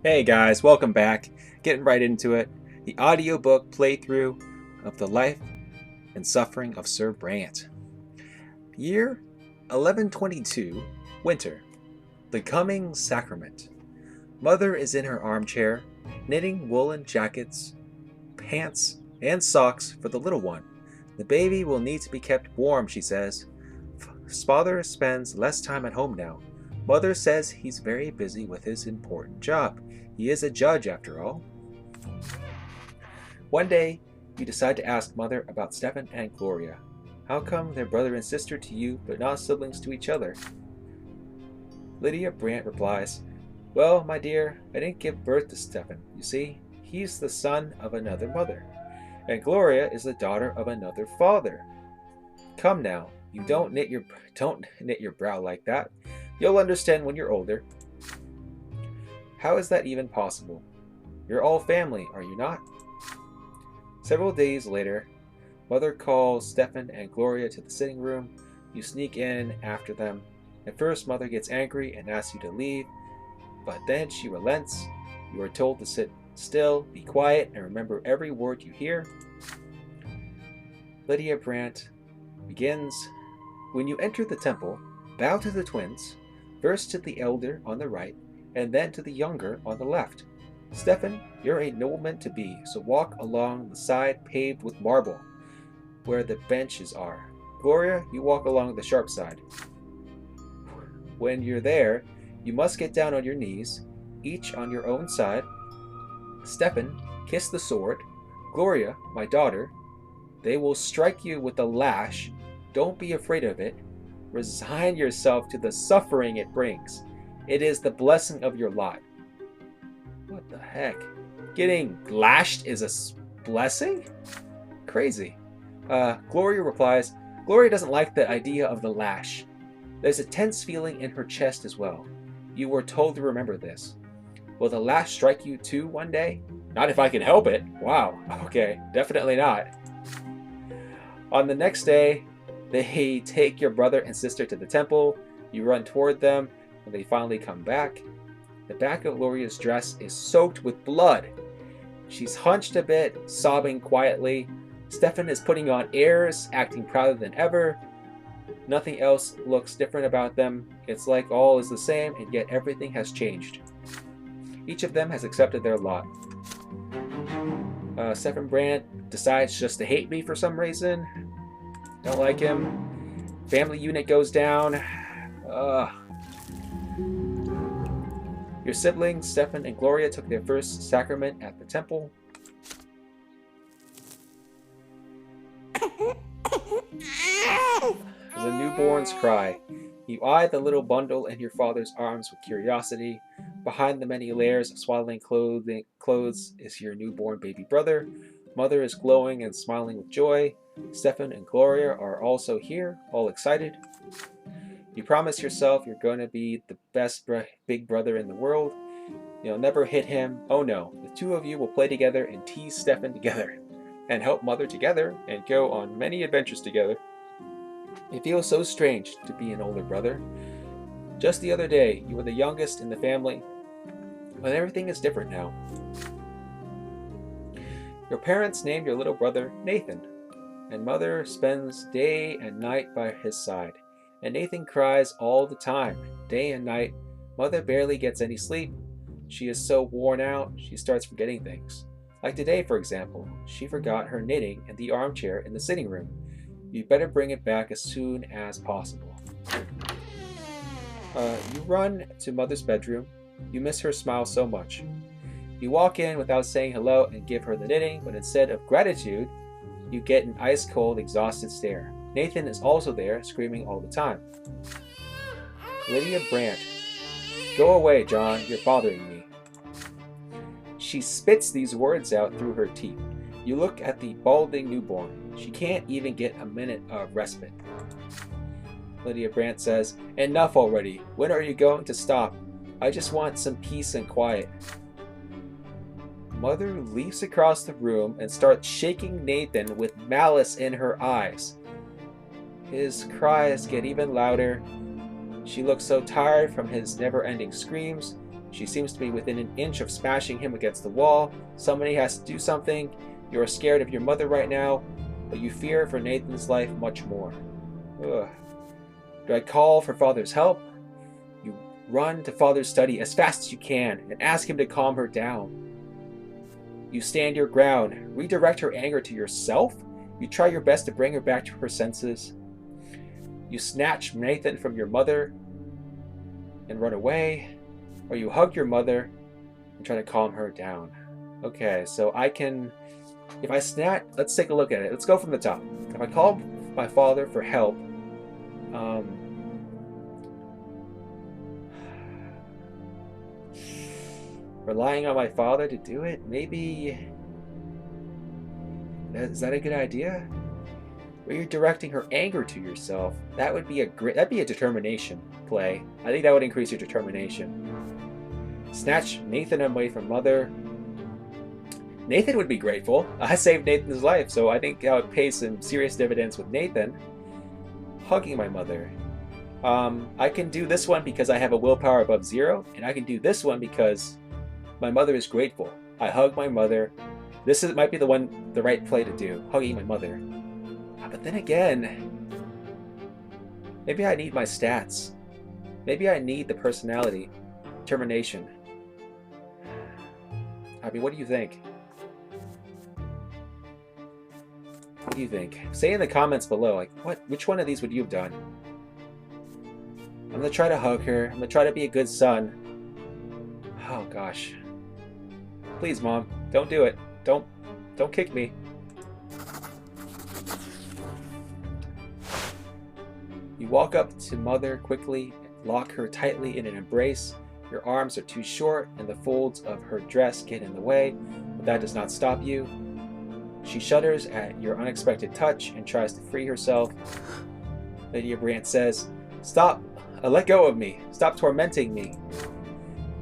Hey guys, welcome back. Getting right into it. The audiobook playthrough of the life and suffering of Sir Brant. Year 1122, winter. The coming sacrament. Mother is in her armchair, knitting woolen jackets, pants, and socks for the little one. The baby will need to be kept warm, she says. Father spends less time at home now. Mother says he's very busy with his important job. He is a judge, after all. One day, you decide to ask Mother about Stefan and Gloria. How come they're brother and sister to you, but not siblings to each other? Lydia Brant replies, Well, my dear, I didn't give birth to Stefan. You see, he's the son of another mother, and Gloria is the daughter of another father. Come now, you don't knit your brow like that. You'll understand when you're older. How is that even possible? You're all family, are you not? Several days later, Mother calls Stefan and Gloria to the sitting room. You sneak in after them. At first, Mother gets angry and asks you to leave, but then she relents. You are told to sit still, be quiet, and remember every word you hear. Lydia Brant begins, When you enter the temple, bow to the twins, first to the elder on the right, and then to the younger on the left. Stefan, you're a nobleman to be, so walk along the side paved with marble, where the benches are. Gloria, you walk along the sharp side. When you're there, you must get down on your knees, each on your own side. Stefan, kiss the sword. Gloria, my daughter, they will strike you with a lash. Don't be afraid of it. Resign yourself to the suffering it brings. It is the blessing of your lot. What the heck? Getting lashed is a blessing? Crazy. Gloria replies, Gloria doesn't like the idea of the lash. There's a tense feeling in her chest as well. You were told to remember this. Will the lash strike you too one day? Not if I can help it. Wow. Okay, definitely not. On the next day, they take your brother and sister to the temple. You run toward them when they finally come back. The back of Gloria's dress is soaked with blood. She's hunched a bit, sobbing quietly. Stefan is putting on airs, acting prouder than ever. Nothing else looks different about them. It's like all is the same, and yet everything has changed. Each of them has accepted their lot. Stefan Brant decides just to hate me for some reason. Don't like him. Family unit goes down. Your siblings, Stefan and Gloria, took their first sacrament at the temple. The newborn's cry. You eye the little bundle in your father's arms with curiosity. Behind the many layers of swaddling clothes is your newborn baby brother. Mother is glowing and smiling with joy. Stefan and Gloria are also here, all excited. You promise yourself you're going to be the best big brother in the world. You'll never hit him. Oh no, the two of you will play together and tease Stefan together, and help Mother together, and go on many adventures together. It feels so strange to be an older brother. Just the other day, you were the youngest in the family, but everything is different now. Your parents named your little brother Nathan, and Mother spends day and night by his side. And Nathan cries all the time, day and night. Mother barely gets any sleep. She is so worn out, she starts forgetting things. Like today, for example, she forgot her knitting in the armchair in the sitting room. You better bring it back as soon as possible. You run to Mother's bedroom. You miss her smile so much. You walk in without saying hello and give her the knitting, but instead of gratitude, you get an ice-cold, exhausted stare. Nathan is also there, screaming all the time. Lydia Brant. Go away, John, you're bothering me. She spits these words out through her teeth. You look at the balding newborn. She can't even get a minute of respite. Lydia Brant says, Enough already. When are you going to stop? I just want some peace and quiet. Mother leaps across the room and starts shaking Nathan with malice in her eyes. His cries get even louder. She looks so tired from his never-ending screams. She seems to be within an inch of smashing him against the wall. Somebody has to do something. You are scared of your mother right now, but you fear for Nathan's life much more. Ugh. Do I call for Father's help? You run to Father's study as fast as you can and ask him to calm her down. You stand your ground, redirect her anger to yourself. You try your best to bring her back to her senses. You snatch Nathan from your mother and run away, or you hug your mother and try to calm her down. Okay, so I can, if I snatch, let's take a look at it. Let's go from the top. If I call my father for help, relying on my father to do it, maybe, is that a good idea? Where you're directing her anger to yourself, that would be that'd be a determination play. I think that would increase your determination. Snatch Nathan away from mother. Nathan would be grateful. I saved Nathan's life, so I think I would pay some serious dividends with Nathan. Hugging my mother. I can do this one because I have a willpower above 0, and I can do this one because my mother is grateful. I hug my mother. Might be the right play to do, hugging my mother. But then again, maybe I need my stats. Maybe I need the personality, determination. I mean, what do you think? What do you think? Say in the comments below, like, which one of these would you have done? I'm gonna try to hug her. I'm gonna try to be a good son. Oh gosh. Please, Mom, don't do it. Don't kick me. You walk up to Mother quickly and lock her tightly in an embrace. Your arms are too short and the folds of her dress get in the way, but that does not stop you. She shudders at your unexpected touch and tries to free herself. Lydia Brante says, "Stop! Let go of me! Stop tormenting me!"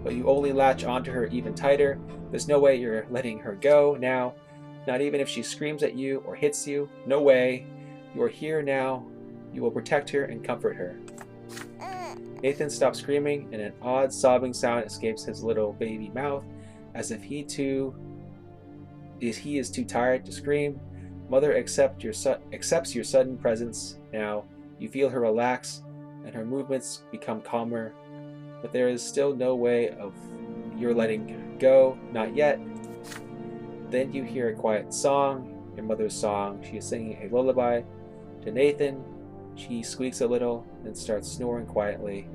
But you only latch onto her even tighter. There's no way you're letting her go now. Not even if she screams at you or hits you. No way. You are here now. You will protect her and comfort her. Nathan stops screaming and an odd sobbing sound escapes his little baby mouth, as if he is too tired to scream. Mother accepts your sudden presence now. You feel her relax and her movements become calmer, but there is still no way of your letting go, not yet. Then you hear a quiet song, your mother's song. She is singing a lullaby to Nathan. She squeaks a little and starts snoring quietly.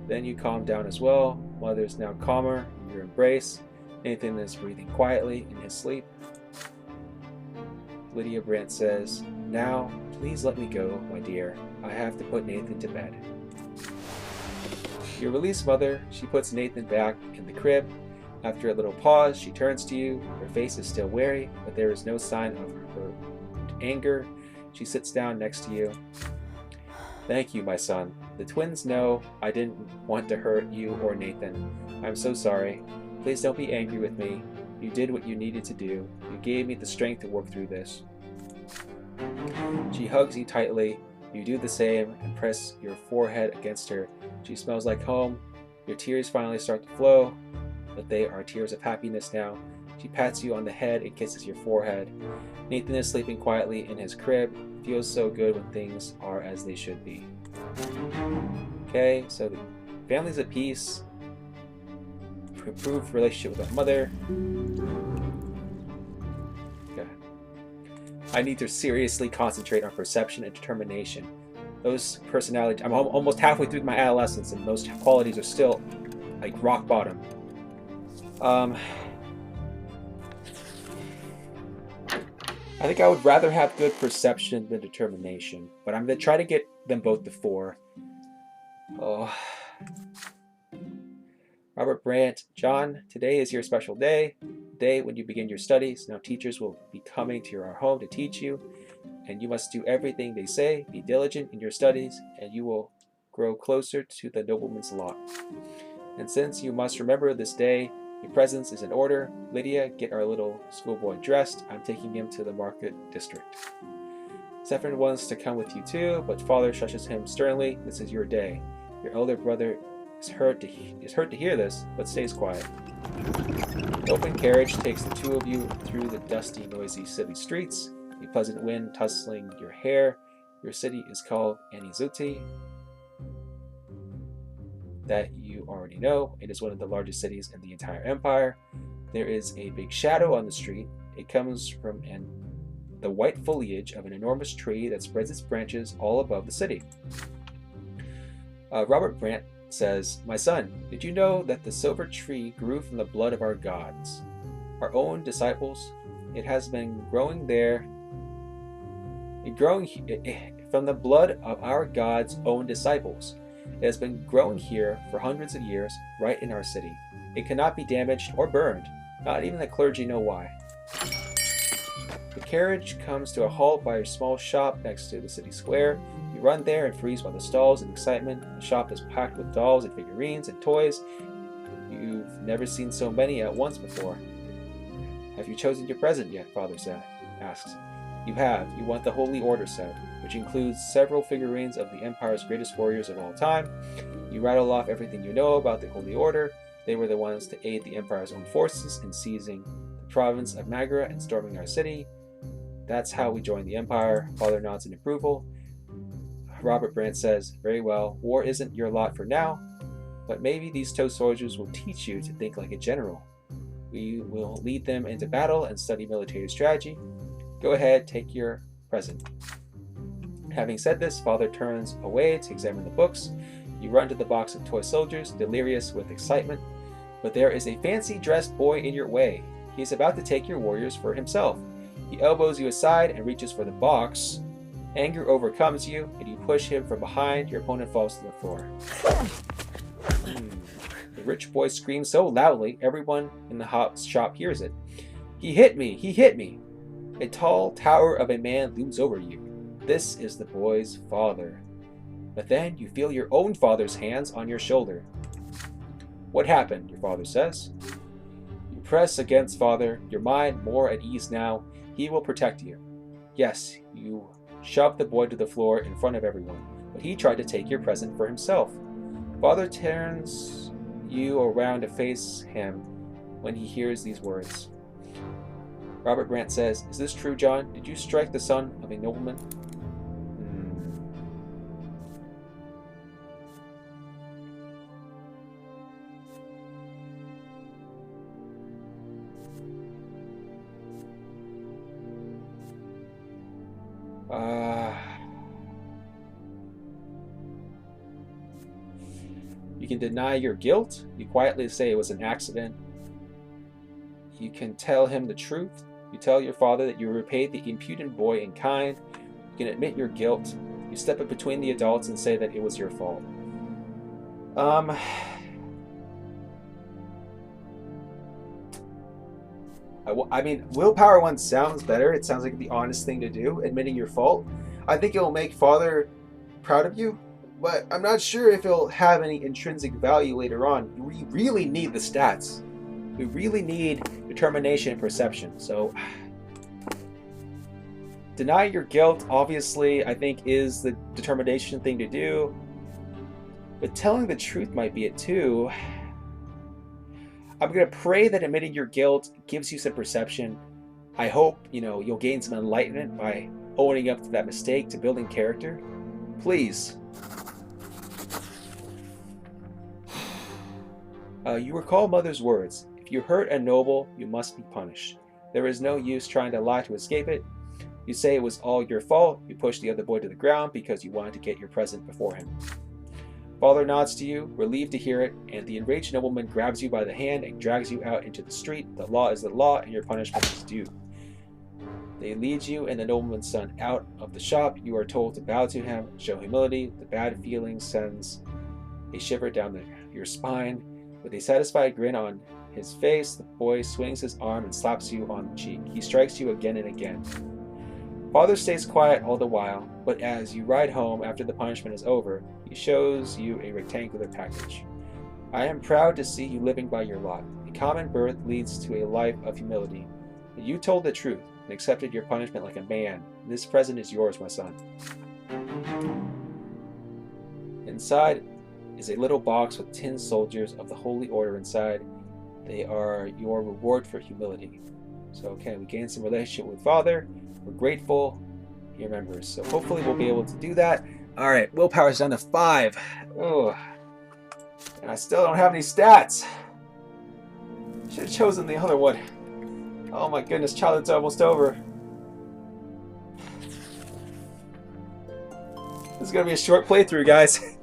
Then you calm down as well. Mother is now calmer in your embrace. Nathan is breathing quietly in his sleep. Lydia Brante says, "Now, please let me go, my dear. I have to put Nathan to bed." You release Mother. She puts Nathan back in the crib. After a little pause, she turns to you. Her face is still wary, but there is no sign of her anger. She sits down next to you. "Thank you, my son. The twins know I didn't want to hurt you or Nathan. I'm so sorry. Please don't be angry with me. You did what you needed to do. You gave me the strength to work through this." She hugs you tightly. You do the same and press your forehead against her. She smells like home. Your tears finally start to flow, but they are tears of happiness now. She pats you on the head and kisses your forehead. Nathan is sleeping quietly in his crib. It feels so good when things are as they should be. Okay, so the family's at peace. Improved relationship with my mother. Okay. I need to seriously concentrate on perception and determination. Those personalities, I'm almost halfway through my adolescence and those qualities are still like rock bottom. I think I would rather have good perception than determination, but I'm going to try to get them both to 4. Oh. Robert Brante, John, today is your special day. The day when you begin your studies. Now teachers will be coming to your home to teach you, and you must do everything they say. Be diligent in your studies, and you will grow closer to the nobleman's lot. And since you must remember this day, your presence is in order. Lydia, get our little schoolboy dressed. I'm taking him to the market district. Stefan wants to come with you too, but father shushes him sternly. This is your day. Your elder brother is hurt to hear this, but stays quiet. The open carriage takes the two of you through the dusty, noisy city streets, a pleasant wind tussling your hair. Your city is called Anizuti. That you already know. It is one of the largest cities in the entire empire. There is a big shadow on the street. It comes from the white foliage of an enormous tree that spreads its branches all above the city. Robert Brante says, "My son, did you know that the silver tree grew from the blood of our gods, our own disciples? It has been growing there, from the blood of our gods' own disciples. It has been growing here for hundreds of years, right in our city. It cannot be damaged or burned. Not even the clergy know why." The carriage comes to a halt by a small shop next to the city square. You run there and freeze by the stalls in excitement. The shop is packed with dolls and figurines and toys. You've never seen so many at once before. "Have you chosen your present yet?" Father asks. "You have. You want the Holy Order set, which includes several figurines of the Empire's greatest warriors of all time." You rattle off everything you know about the Holy Order. They were the ones to aid the Empire's own forces in seizing the province of Magra and storming our city. "That's how we joined the Empire." Father nods in approval. Robert Brante says, "Very well, war isn't your lot for now, but maybe these toe soldiers will teach you to think like a general. We will lead them into battle and study military strategy. Go ahead, take your present." Having said this, Father turns away to examine the books. You run to the box of toy soldiers, delirious with excitement, but there is a fancy-dressed boy in your way. He is about to take your warriors for himself. He elbows you aside and reaches for the box. Anger overcomes you, and you push him from behind. Your opponent falls to the floor. The rich boy screams so loudly, everyone in the shop hears it. "He hit me! He hit me!" A tall tower of a man looms over you. This is the boy's father. But then you feel your own father's hands on your shoulder. "What happened?" your father says. You press against Father, your mind more at ease now. He will protect you. Yes, you shoved the boy to the floor in front of everyone, but he tried to take your present for himself. Father turns you around to face him when he hears these words. Robert Brante says, "Is this true, John? Did you strike the son of a nobleman?" You can deny your guilt. You quietly say it was an accident. You can tell him the truth. You tell your father that you repaid the impudent boy in kind. You can admit your guilt. You step in between the adults and say that it was your fault. I mean, willpower one sounds better. It sounds like the honest thing to do, admitting your fault. I think it'll make Father proud of you, but I'm not sure if it'll have any intrinsic value later on. We really need the stats. We really need determination and perception. So, deny your guilt, obviously, I think is the determination thing to do. But telling the truth might be it too. I'm going to pray that admitting your guilt gives you some perception. I hope, you'll gain some enlightenment by owning up to that mistake, to building character. Please. You recall Mother's words. If you hurt a noble, you must be punished. There is no use trying to lie to escape it. You say it was all your fault. You push the other boy to the ground because you wanted to get your present before him. Father nods to you, relieved to hear it, and the enraged nobleman grabs you by the hand and drags you out into the street. The law is the law, and your punishment is due. They lead you and the nobleman's son out of the shop. You are told to bow to him, show humility. The bad feeling sends a shiver down your spine. With a satisfied grin on his face, the boy swings his arm and slaps you on the cheek. He strikes you again and again. Father stays quiet all the while, but as you ride home after the punishment is over, he shows you a rectangular package. I am proud to see you living by your lot. A common birth leads to a life of humility. You told the truth and accepted your punishment like a man. This present is yours, my son. Inside is a little box with tin soldiers of the Holy Order inside. They are your reward for humility. So, okay, we gained some relationship with Father. We're grateful. He remembers. So hopefully we'll be able to do that. All right, willpower's down to 5. Oh, and I still don't have any stats. Should have chosen the other one. Oh my goodness, childhood's almost over. This is going to be a short playthrough, guys.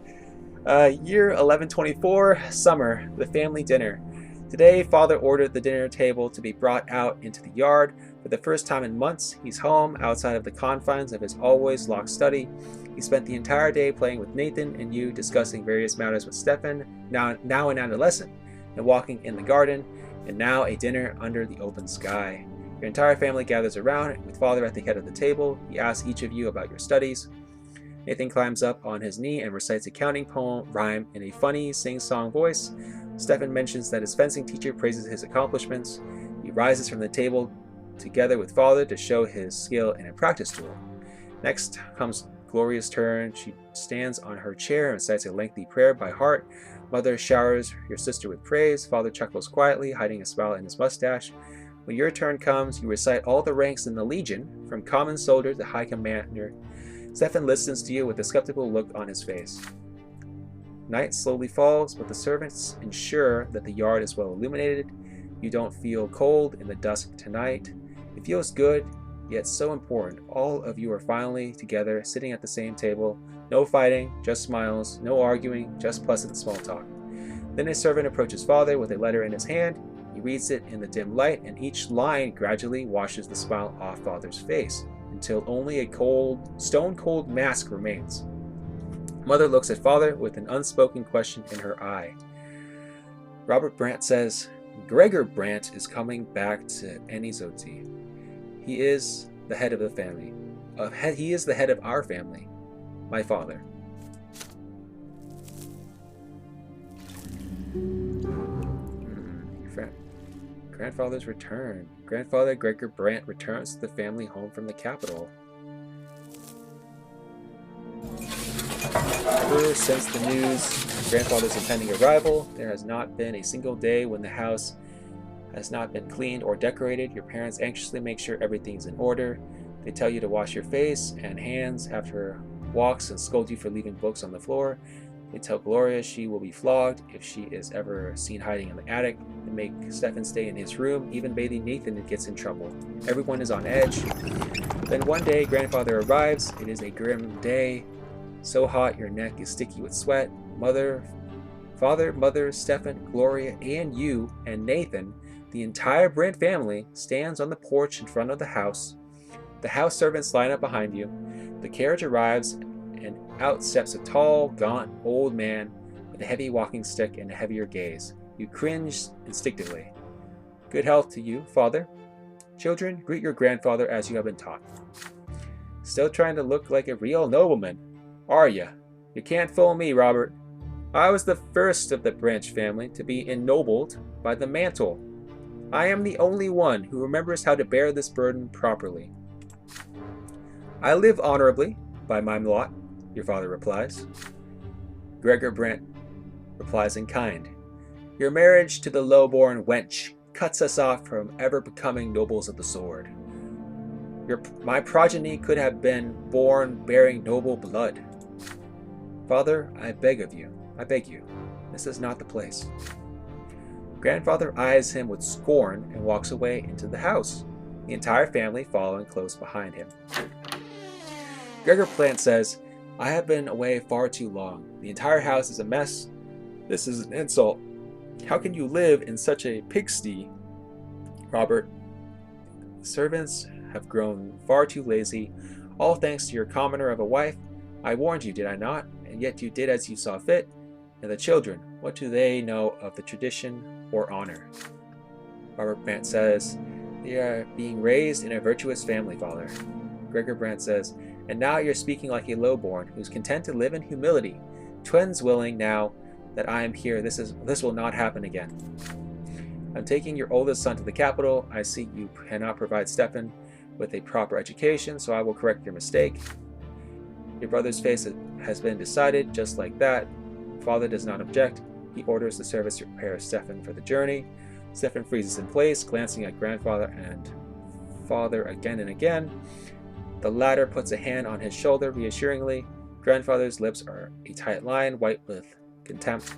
Year 1124, summer, the family dinner. Today, Father ordered the dinner table to be brought out into the yard. For the first time in months, he's home, outside of the confines of his always locked study. He spent the entire day playing with Nathan and you, discussing various matters with Stefan, now an adolescent, and walking in the garden, and now a dinner under the open sky. Your entire family gathers around, with Father at the head of the table. He asks each of you about your studies. Nathan climbs up on his knee and recites a counting poem rhyme in a funny sing-song voice. Stefan mentions that his fencing teacher praises his accomplishments. He rises from the table together with Father to show his skill in a practice duel. Next comes Gloria's turn. She stands on her chair and recites a lengthy prayer by heart. Mother showers your sister with praise. Father chuckles quietly, hiding a smile in his mustache. When your turn comes, you recite all the ranks in the Legion, from common soldier to high commander. Stefan listens to you with a skeptical look on his face. Night slowly falls, but the servants ensure that the yard is well illuminated. You don't feel cold in the dusk tonight. It feels good, yet so important. All of you are finally together, sitting at the same table. No fighting, just smiles. No arguing, just pleasant small talk. Then a servant approaches Father with a letter in his hand. He reads it in the dim light, and each line gradually washes the smile off Father's face, until only a stone-cold mask remains. Mother looks at Father with an unspoken question in her eye. Robert Brant says, Gregor Brant is coming back to Enizote. He is the head of the family. He is the head of our family. My father. Grandfather's return. Grandfather Gregor Brant returns to the family home from the capital. Ever since the news of grandfather's impending arrival, there has not been a single day when the house has not been cleaned or decorated. Your parents anxiously make sure everything's in order. They tell you to wash your face and hands after walks and scold you for leaving books on the floor. They tell Gloria she will be flogged if she is ever seen hiding in the attic. They make Stefan stay in his room. Even bathing Nathan gets in trouble. Everyone is on edge. Then one day, grandfather arrives. It is a grim day. So hot your neck is sticky with sweat. Father, Mother, Stefan, Gloria, and you, and Nathan, the entire Brant family, stands on the porch in front of the house. The house servants line up behind you. The carriage arrives, and out steps a tall, gaunt, old man with a heavy walking stick and a heavier gaze. You cringe instinctively. Good health to you, Father. Children, greet your grandfather as you have been taught. Still trying to look like a real nobleman, are you? You can't fool me, Robert. I was the first of the Branch family to be ennobled by the mantle. I am the only one who remembers how to bear this burden properly. I live honorably by my lot, your father replies. Gregor Brant replies in kind. Your marriage to the low-born wench cuts us off from ever becoming nobles of the sword. My progeny could have been born bearing noble blood. Father, I beg you, this is not the place. Grandfather eyes him with scorn and walks away into the house, the entire family following close behind him. Gregor Brant says, I have been away far too long. The entire house is a mess. This is an insult. How can you live in such a pigsty? Robert, the servants have grown far too lazy, all thanks to your commoner of a wife. I warned you, did I not? And yet you did as you saw fit. And the children, what do they know of the tradition or honor? Robert Brant says, they are being raised in a virtuous family, Father. Gregor Brant says, and now you're speaking like a lowborn who's content to live in humility. Twins willing now that I am here, this will not happen again. I'm taking your oldest son to the capital. I see you cannot provide Stefan with a proper education, so I will correct your mistake. Your brother's face has been decided just like that. Father does not object. He orders the servants to prepare Stefan for the journey. Stefan freezes in place, glancing at grandfather and father again and again. The latter puts a hand on his shoulder reassuringly. Grandfather's lips are a tight line, white with contempt.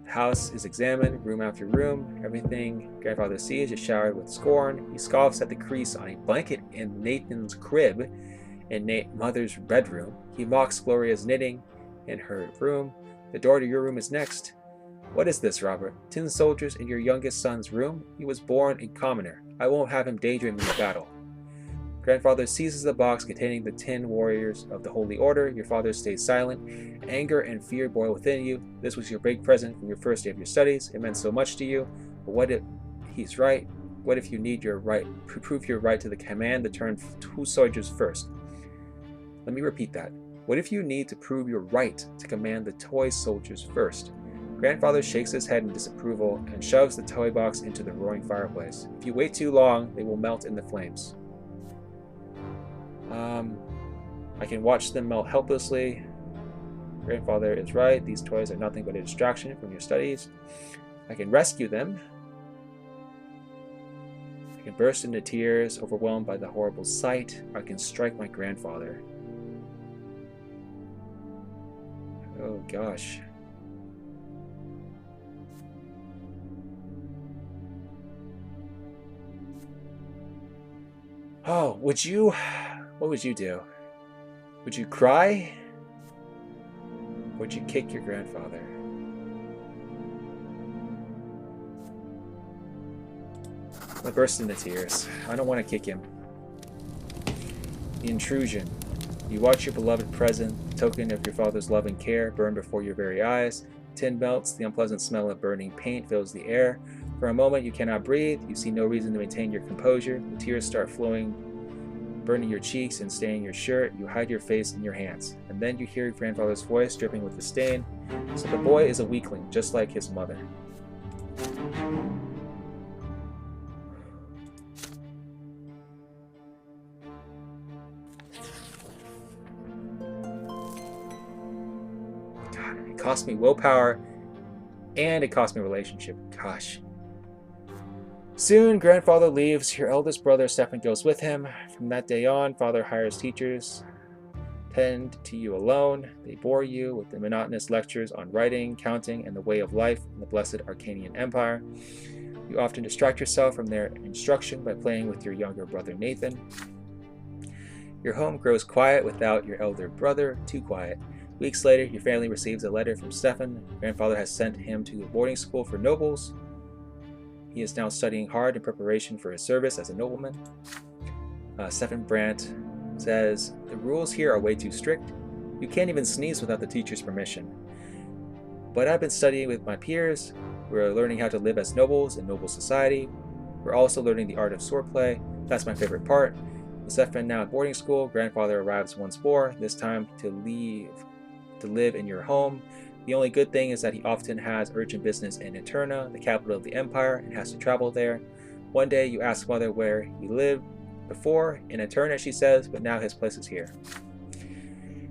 The house is examined, room after room. Everything grandfather sees is showered with scorn. He scoffs at the crease on a blanket in Nathan's crib in mother's bedroom. He mocks Gloria's knitting in her room. The door to your room is next. What is this, Robert? Tin soldiers in your youngest son's room? He was born a commoner. I won't have him daydreaming of battle. Grandfather seizes the box containing the tin warriors of the Holy Order. Your father stays silent. Anger and fear boil within you. This was your big present from your first day of your studies. It meant so much to you. But what if he's right? What if you need your right, prove your right to the command to turn 2 soldiers first? Let me repeat that. What if you need to prove your right to command the toy soldiers first? Grandfather shakes his head in disapproval and shoves the toy box into the roaring fireplace. If you wait too long, they will melt in the flames. I can watch them melt helplessly. Grandfather is right. These toys are nothing but a distraction from your studies. I can rescue them. I can burst into tears, overwhelmed by the horrible sight. I can strike my grandfather. Oh gosh. Oh, what would you do? Would you cry? Would you kick your grandfather? I burst into tears. I don't want to kick him. The intrusion. You watch your beloved present, token of your father's love and care, burn before your very eyes. Tin melts, the unpleasant smell of burning paint fills the air. For a moment you cannot breathe, you see no reason to maintain your composure. The tears start flowing, burning your cheeks and staining your shirt. You hide your face in your hands. And then you hear your grandfather's voice dripping with the stain. So the boy is a weakling, just like his mother. God, it cost me willpower and it cost me relationship. Gosh. Soon, grandfather leaves. Your eldest brother, Stefan, goes with him. From that day on, father hires teachers, tend to you alone. They bore you with the monotonous lectures on writing, counting, and the way of life in the blessed Arcanian Empire. You often distract yourself from their instruction by playing with your younger brother, Nathan. Your home grows quiet without your elder brother, too quiet. Weeks later, your family receives a letter from Stefan. Grandfather has sent him to a boarding school for nobles. He is now studying hard in preparation for his service as a nobleman. Stefan Brante says, the rules here are way too strict. You can't even sneeze without the teacher's permission. But I've been studying with my peers. We're learning how to live as nobles in noble society. We're also learning the art of swordplay. That's my favorite part. With Stefan now at boarding school, grandfather arrives once more, this time to live in your home. The only good thing is that he often has urgent business in Eterna, the capital of the empire, and has to travel there. One day you ask mother where he lived before. In Eterna, she says, but now his place is here.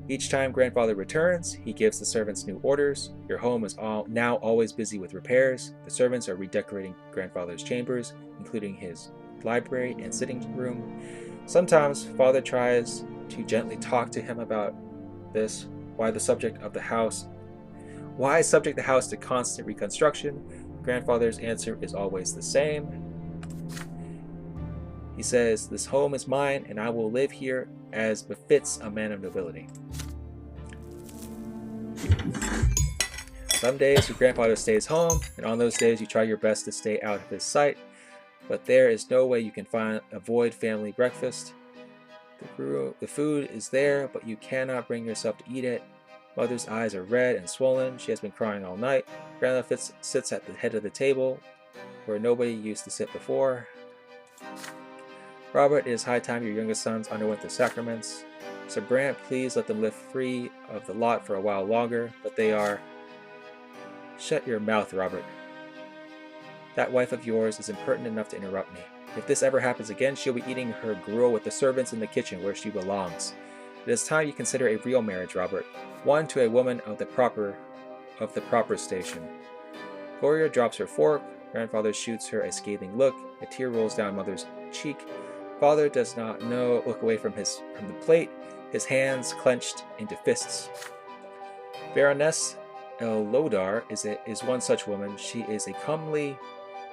Each time grandfather returns, he gives the servants new orders. Your home is now always busy with repairs. The servants are redecorating grandfather's chambers, including his library and sitting room. Sometimes father tries to gently talk to him about this, why subject the house to constant reconstruction. Grandfather's answer is always the same. He says, this home is mine and I will live here as befits a man of nobility. Some days your grandfather stays home, and on those days you try your best to stay out of his sight, but there is no way you can avoid family breakfast. The food is there, but you cannot bring yourself to eat it. Mother's eyes are red and swollen. She has been crying all night. Grandma sits at the head of the table, where nobody used to sit before. Robert, it is high time your youngest sons underwent the sacraments. Sir Brant, please let them live free of the lot for a while longer, but they are... Shut your mouth, Robert. That wife of yours is impertinent enough to interrupt me. If this ever happens again, she'll be eating her gruel with the servants in the kitchen where she belongs. It is time you consider a real marriage, Robert. One to a woman of the proper of the proper station. Gloria drops her fork. Grandfather shoots her a scathing look. A tear rolls down Mother's cheek. Father does not look away from the plate, his hands clenched into fists. Baroness Lodar is one such woman. She is a comely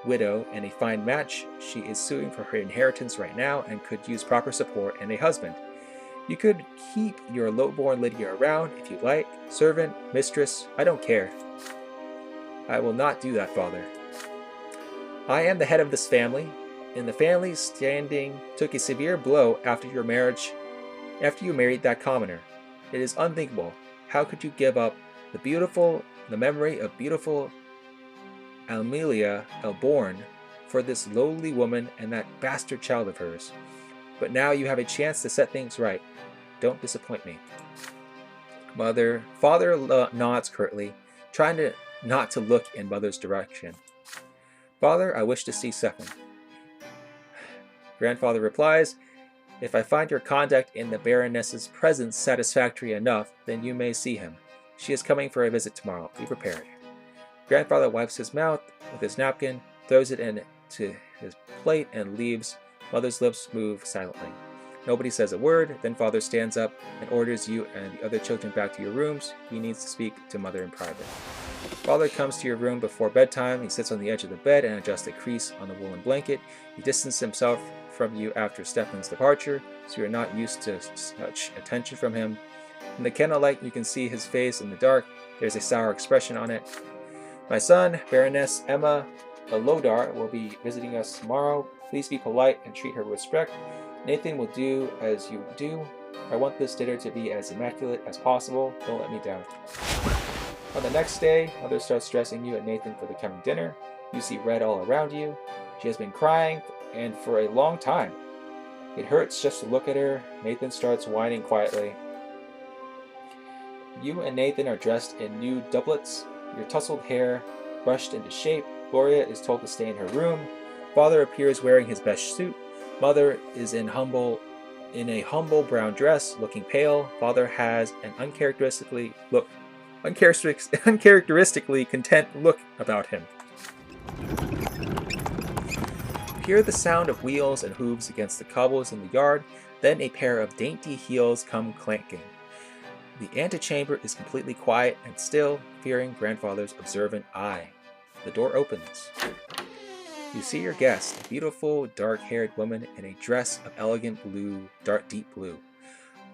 widow and a fine match. She is suing for her inheritance right now and could use proper support and a husband. You could keep your lowborn Lydia around if you like. Servant, mistress, I don't care. I will not do that, Father. I am the head of this family, and the family's standing took a severe blow after your marriage, after you married that commoner. It is unthinkable. How could you give up the memory of beautiful Amelia Elborn for this lowly woman and that bastard child of hers? But now you have a chance to set things right. Don't disappoint me. Father nods curtly, trying not to look in Mother's direction. Father, I wish to see Stefan. Grandfather replies, if I find your conduct in the Baroness's presence satisfactory enough, then you may see him. She is coming for a visit tomorrow. Be prepared. Grandfather wipes his mouth with his napkin, throws it into his plate, and leaves. Mother's lips move silently. Nobody says a word. Then Father stands up and orders you and the other children back to your rooms. He needs to speak to Mother in private. Father comes to your room before bedtime. He sits on the edge of the bed and adjusts a crease on the woolen blanket. He distances himself from you after Stefan's departure, so you're not used to such attention from him. In the candlelight, you can see his face in the dark. There's a sour expression on it. My son, Baroness Emma Lodar, will be visiting us tomorrow. Please be polite and treat her with respect. Nathan will do as you do. I want this dinner to be as immaculate as possible. Don't let me down. On the next day, Mother starts dressing you and Nathan for the coming dinner. You see red all around you. She has been crying, and for a long time. It hurts just to look at her. Nathan starts whining quietly. You and Nathan are dressed in new doublets, your tousled hair brushed into shape. Gloria is told to stay in her room. Father appears wearing his best suit. Mother is in a humble brown dress, looking pale. Father has an uncharacteristically content look about him. You hear the sound of wheels and hooves against the cobbles in the yard, then a pair of dainty heels come clanking. The antechamber is completely quiet and still, fearing Grandfather's observant eye. The door opens. You see your guest, a beautiful, dark-haired woman in a dress of elegant blue, deep blue.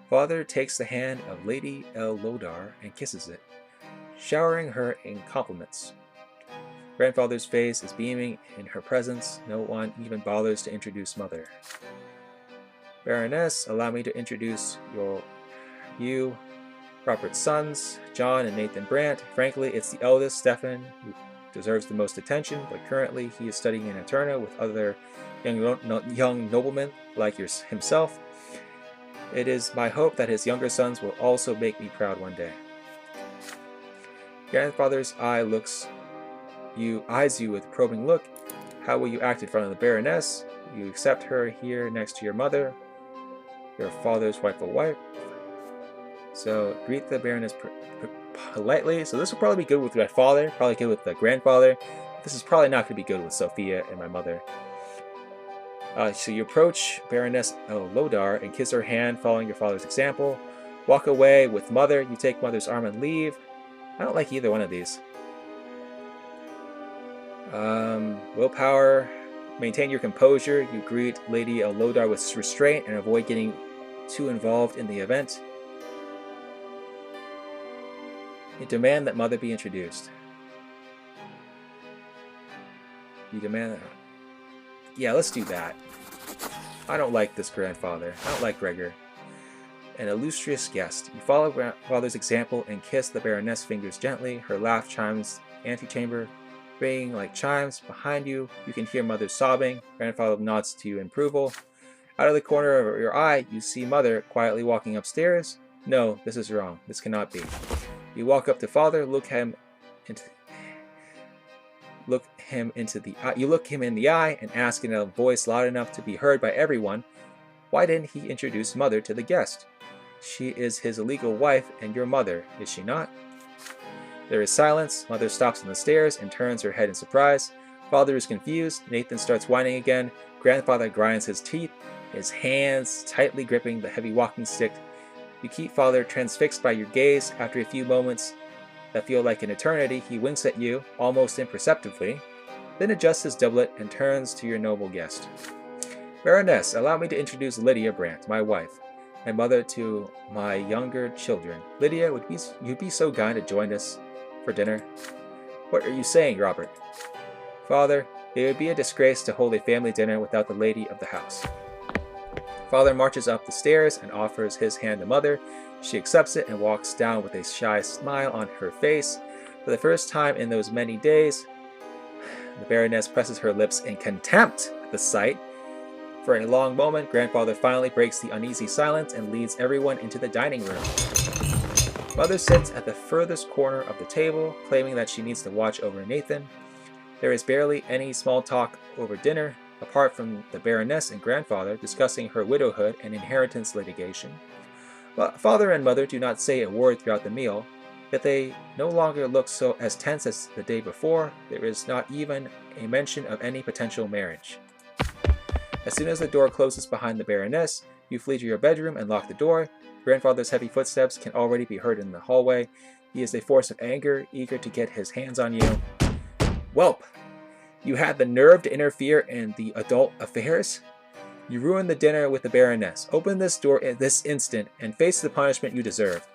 Father takes the hand of Lady Lodar and kisses it, showering her in compliments. Grandfather's face is beaming in her presence. No one even bothers to introduce Mother. Baroness, allow me to introduce you, Robert's sons, John and Nathan Brante. Frankly, it's the eldest, Stefan, who deserves the most attention, but currently he is studying in Eterna with other young noblemen like himself. It is my hope that his younger sons will also make me proud one day. Grandfather's eyes you with a probing look. How will you act in front of the Baroness? You accept her here next to your mother, your father's rightful wife. So greet the Baroness politely. So this will probably be good with my father, probably good with the grandfather. This is probably not going to be good with Sophia and my mother. So you approach Baroness Lodar and kiss her hand, following your father's example. Walk away with Mother. You take Mother's arm and leave. I don't like either one of these. Willpower. Maintain your composure. You greet Lady Lodar with restraint and avoid getting too involved in the event. You demand that Mother be introduced. You demand that. Yeah, let's do that. I don't like this grandfather. I don't like Gregor. An illustrious guest. You follow Grandfather's example and kiss the Baroness' fingers gently. Her laugh chimes antechamber, ringing like chimes. Behind you, you can hear Mother sobbing. Grandfather nods to you in approval. Out of the corner of your eye, you see Mother quietly walking upstairs. No, this is wrong. This cannot be. You walk up to Father, look him in the eye, and ask in a voice loud enough to be heard by everyone, why didn't he introduce Mother to the guest? She is his legal wife and your mother, is she not? There is silence. Mother stops on the stairs and turns her head in surprise. Father is confused. Nathan starts whining again. Grandfather grinds his teeth, his hands tightly gripping the heavy walking stick. You keep Father transfixed by your gaze. After a few moments that feel like an eternity, he winks at you, almost imperceptibly, then adjusts his doublet and turns to your noble guest. Baroness, allow me to introduce Lydia Brante, my wife, and mother to my younger children. Lydia, would you be so kind to join us for dinner? What are you saying, Robert? Father, it would be a disgrace to hold a family dinner without the lady of the house. Father marches up the stairs and offers his hand to Mother. She accepts it and walks down with a shy smile on her face. For the first time in those many days, the Baroness presses her lips in contempt at the sight. For a long moment, Grandfather finally breaks the uneasy silence and leads everyone into the dining room. Mother sits at the furthest corner of the table, claiming that she needs to watch over Nathan. There is barely any small talk over dinner, apart from the Baroness and Grandfather discussing her widowhood and inheritance litigation. But Father and Mother do not say a word throughout the meal, yet they no longer look so as tense as the day before. There is not even a mention of any potential marriage. As soon as the door closes behind the Baroness, you flee to your bedroom and lock the door. Grandfather's heavy footsteps can already be heard in the hallway. He is a force of anger, eager to get his hands on you. Whelp! You had the nerve to interfere in the adult affairs? You ruined the dinner with the Baroness. Open this door at this instant and face the punishment you deserve.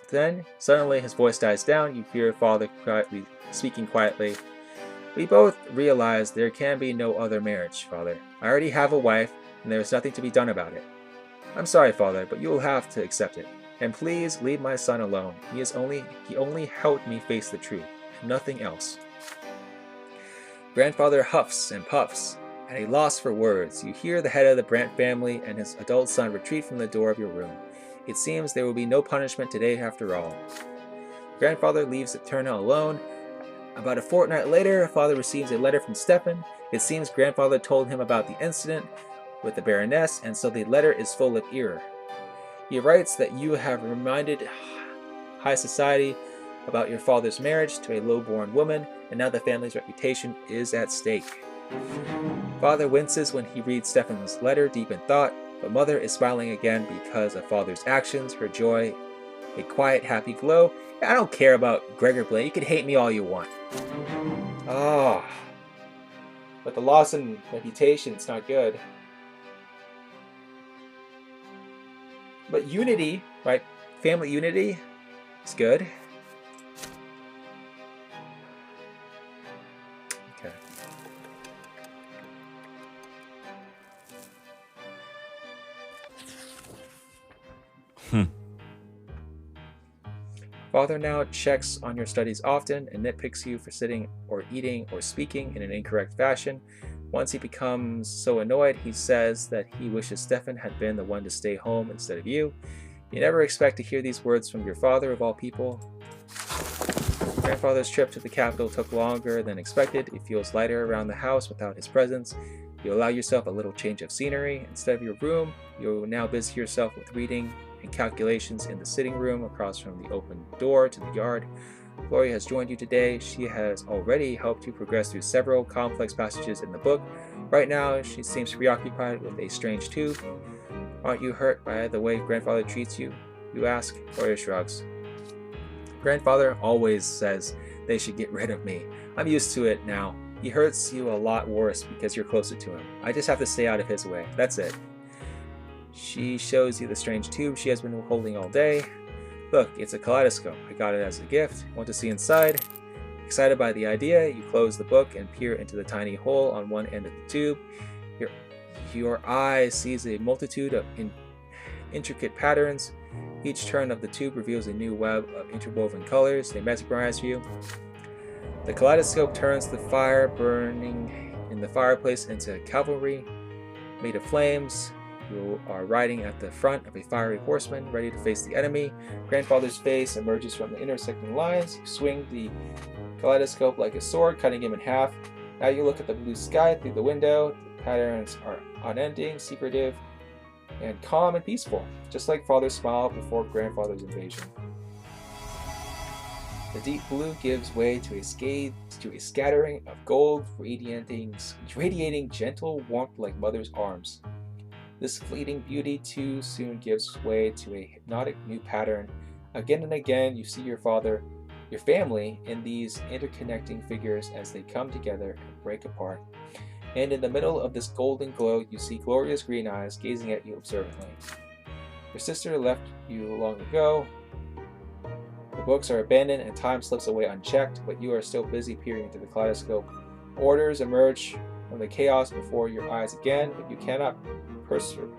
Then, suddenly his voice dies down. You hear Father speaking quietly. We both realize there can be no other marriage, Father. I already have a wife, and there is nothing to be done about it. I'm sorry, Father, but you will have to accept it. And please leave my son alone. He only helped me face the truth, and nothing else. Grandfather huffs and puffs. At a loss for words, you hear the head of the Brante family and his adult son retreat from the door of your room. It seems there will be no punishment today after all. Grandfather leaves Eterna alone. About a fortnight later, Father receives a letter from Stefan. It seems Grandfather told him about the incident with the Baroness, and so the letter is full of error. He writes that you have reminded high society about your father's marriage to a low-born woman, and now the family's reputation is at stake. Father winces when he reads Stefan's letter, deep in thought, but Mother is smiling again because of Father's actions, her joy, a quiet, happy glow. I don't care about Gregor Blaine. You can hate me all you want. But the loss in reputation, it's not good. But unity, right? Family unity is good. Okay. Father now checks on your studies often and nitpicks you for sitting or eating or speaking in an incorrect fashion. Once he becomes so annoyed, he says that he wishes Stefan had been the one to stay home instead of you. You never expect to hear these words from your father, of all people. Grandfather's trip to the capital took longer than expected. It feels lighter around the house without his presence. You allow yourself a little change of scenery. Instead of your room, you now busy yourself with reading and calculations in the sitting room across from the open door to the yard. Gloria has joined you today. She has already helped you progress through several complex passages in the book. Right now, she seems preoccupied with a strange tube. Aren't you hurt by the way Grandfather treats you? You ask. Gloria shrugs. Grandfather always says they should get rid of me. I'm used to it now. He hurts you a lot worse because you're closer to him. I just have to stay out of his way. That's it. She shows you the strange tube she has been holding all day. Look, it's a kaleidoscope. I got it as a gift. Want to see inside? Excited by the idea, you close the book and peer into the tiny hole on one end of the tube. Your eye sees a multitude of intricate patterns. Each turn of the tube reveals a new web of interwoven colors. They mesmerize you. The kaleidoscope turns the fire burning in the fireplace into cavalry made of flames. You are riding at the front of a fiery horseman, ready to face the enemy. Grandfather's face emerges from the intersecting lines. You swing the kaleidoscope like a sword, cutting him in half. Now you look at the blue sky through the window. The patterns are unending, secretive, and calm and peaceful, just like Father's smile before Grandfather's invasion. The deep blue gives way to a scattering of gold, radiating gentle warmth like mother's arms. This fleeting beauty too soon gives way to a hypnotic new pattern. Again and again, you see your family in these interconnecting figures as they come together and break apart. And in the middle of this golden glow, you see Gloria's green eyes gazing at you observantly. Your sister left you long ago. The books are abandoned and time slips away unchecked, but you are still busy peering into the kaleidoscope. Orders emerge from the chaos before your eyes again, but you cannot preserve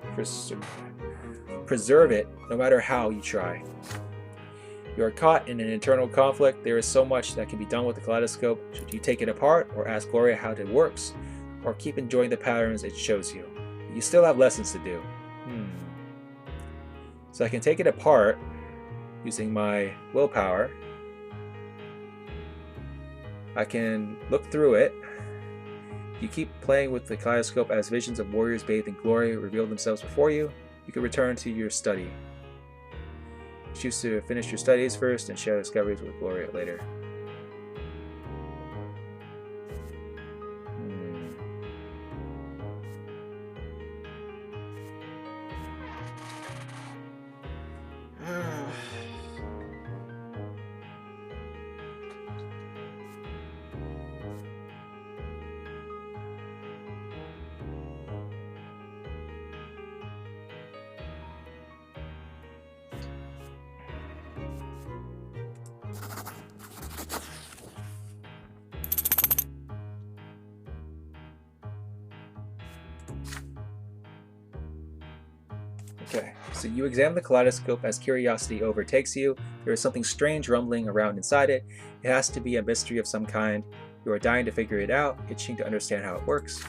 it no matter how you try. You are caught in an internal conflict. There is so much that can be done with the kaleidoscope. Should you take it apart or ask Gloria how it works, or keep enjoying the patterns it shows you? You still have lessons to do. So I can take it apart using my willpower. I can look through it. You keep playing with the kaleidoscope as visions of warriors bathed in glory reveal themselves before you. You can return to your study. Choose to finish your studies first and share discoveries with Gloria later. Okay, so you examine the kaleidoscope as curiosity overtakes you. There is something strange rumbling around inside it. It has to be a mystery of some kind. You are dying to figure it out, itching to understand how it works.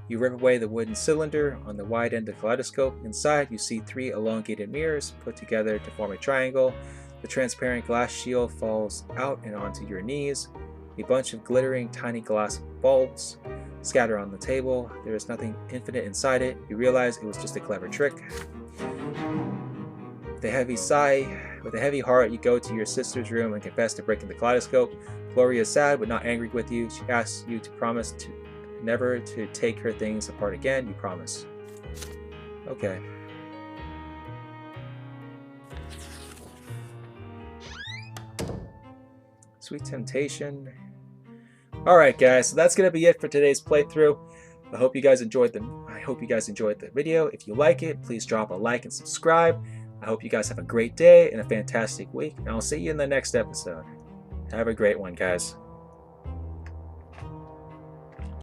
You rip away the wooden cylinder on the wide end of the kaleidoscope. Inside, you see 3 elongated mirrors put together to form a triangle. The transparent glass shield falls out and onto your knees. A bunch of glittering tiny glass bulbs scatter on the table. There is nothing infinite inside it. You realize it was just a clever trick. With a heavy sigh, with a heavy heart, you go to your sister's room and confess to breaking the kaleidoscope. Gloria is sad but not angry with you. She asks you to promise to never to take her things apart again. You promise. Okay. Sweet Temptation. Alright guys, so that's going to be it for today's playthrough. I hope you guys enjoyed the video. If you like it, please drop a like and subscribe. I hope you guys have a great day and a fantastic week, and I'll see you in the next episode. Have a great one, guys.